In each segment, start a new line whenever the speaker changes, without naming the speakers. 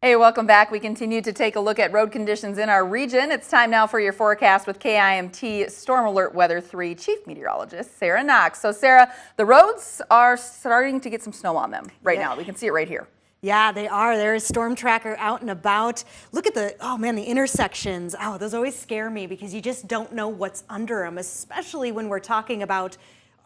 Hey, welcome back. We continue to take a look at road conditions in our region. It's time now for your forecast with KIMT Storm Alert Weather 3 Chief Meteorologist Sarah Knox. So Sarah, the roads are starting to get some snow on them right now. We can see it right here.
Yeah, they are. There's Storm Tracker out and about. Look at the intersections. Oh, those always scare me because you just don't know what's under them, especially when we're talking about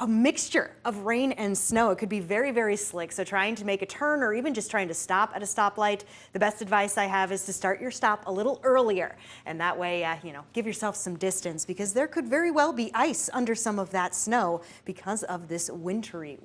a mixture of rain and snow. It could be very, very slick. So trying to make a turn or even just trying to stop at a stoplight, the best advice I have is to start your stop a little earlier. And that way, give yourself some distance because there could very well be ice under some of that snow because of this wintry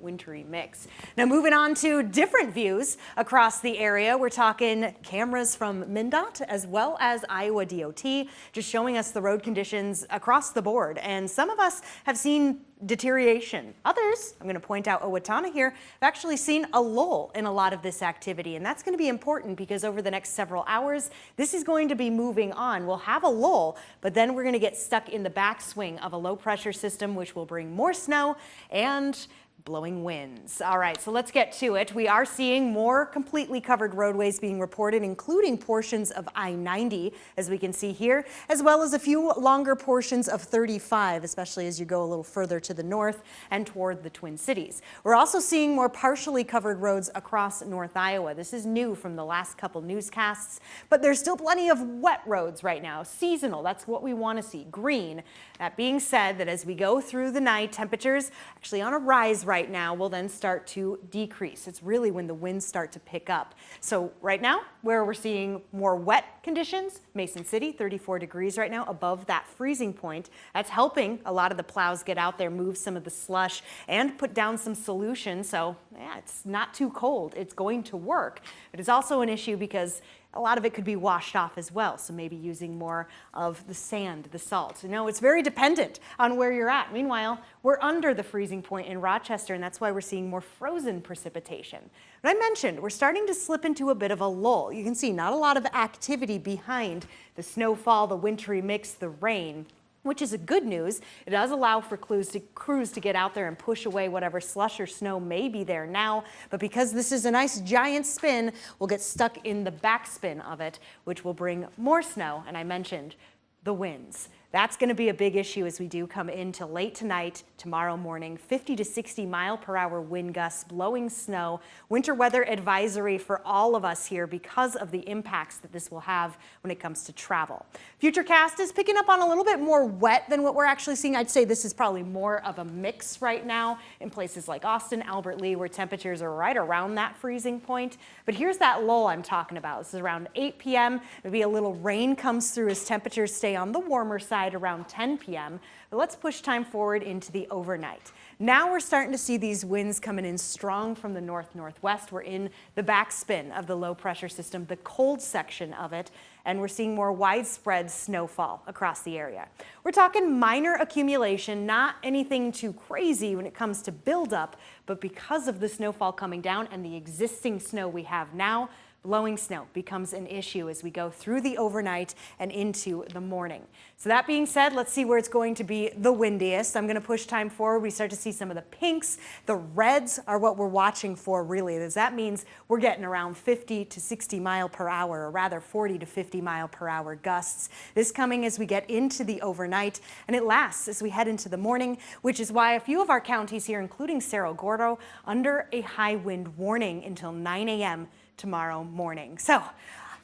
mix. Now moving on to different views across the area. We're talking cameras from MnDOT as well as Iowa DOT, just showing us the road conditions across the board. And some of us have seen deterioration. Others, I'm going to point out Owatonna here, have actually seen a lull in a lot of this activity. And that's going to be important because over the next several hours, this is going to be moving on. We'll have a lull, but then we're going to get stuck in the backswing of a low pressure system, which will bring more snow and blowing winds. All right, so let's get to it. We are seeing more completely covered roadways being reported, including portions of I-90, as we can see here, as well as a few longer portions of 35, especially as you go a little further to the north and toward the Twin Cities. We're also seeing more partially covered roads across North Iowa. This is new from the last couple newscasts, but there's still plenty of wet roads right now. Seasonal, that's what we want to see, green. That being said, that as we go through the night, temperatures actually on a rise right now will then start to decrease. It's really when the winds start to pick up. So right now, where we're seeing more wet conditions, Mason City, 34 degrees right now, above that freezing point. That's helping a lot of the plows get out there, move some of the slush, and put down some solution. So yeah, it's not too cold. It's going to work. It is also an issue because a lot of it could be washed off as well, so maybe using more of the sand, the salt. It's very dependent on where you're at. Meanwhile, we're under the freezing point in Rochester, and that's why we're seeing more frozen precipitation. But I mentioned we're starting to slip into a bit of a lull. You can see not a lot of activity behind the snowfall, the wintry mix, the rain, which is a good news. It does allow for crews to get out there and push away whatever slush or snow may be there now. But because this is a nice giant spin, we'll get stuck in the backspin of it, which will bring more snow. And I mentioned the winds. That's going to be a big issue as we do come into late tonight, tomorrow morning, 50 to 60 mile per hour wind gusts, blowing snow, winter weather advisory for all of us here because of the impacts that this will have when it comes to travel. Futurecast is picking up on a little bit more wet than what we're actually seeing. I'd say this is probably more of a mix right now in places like Austin, Albert Lee, where temperatures are right around that freezing point. But here's that lull I'm talking about. This is around 8 p.m. Maybe a little rain comes through as temperatures stay on the warmer side around 10 p.m. But let's push time forward into the overnight. Now we're starting to see these winds coming in strong from the north-northwest. We're in the backspin of the low pressure system, the cold section of it, and we're seeing more widespread snowfall across the area. We're talking minor accumulation, not anything too crazy when it comes to buildup, but because of the snowfall coming down and the existing snow we have now, blowing snow becomes an issue as we go through the overnight and into the morning. So that being said, let's see where it's going to be the windiest. I'm going to push time forward. We start to see some of the pinks. The reds are what we're watching for really. That means we're getting around 50 to 60 mile per hour, or rather 40 to 50 mile per hour gusts. This coming as we get into the overnight, and it lasts as we head into the morning, which is why a few of our counties here, including Cerro Gordo, under a high wind warning until 9 a.m. tomorrow morning. So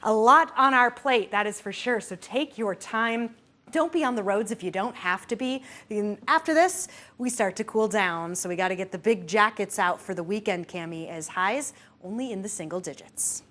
a lot on our plate, that is for sure. So take your time. Don't be on the roads if you don't have to be. And after this, we start to cool down. So we got to get the big jackets out for the weekend, Cami, as highs only in the single digits.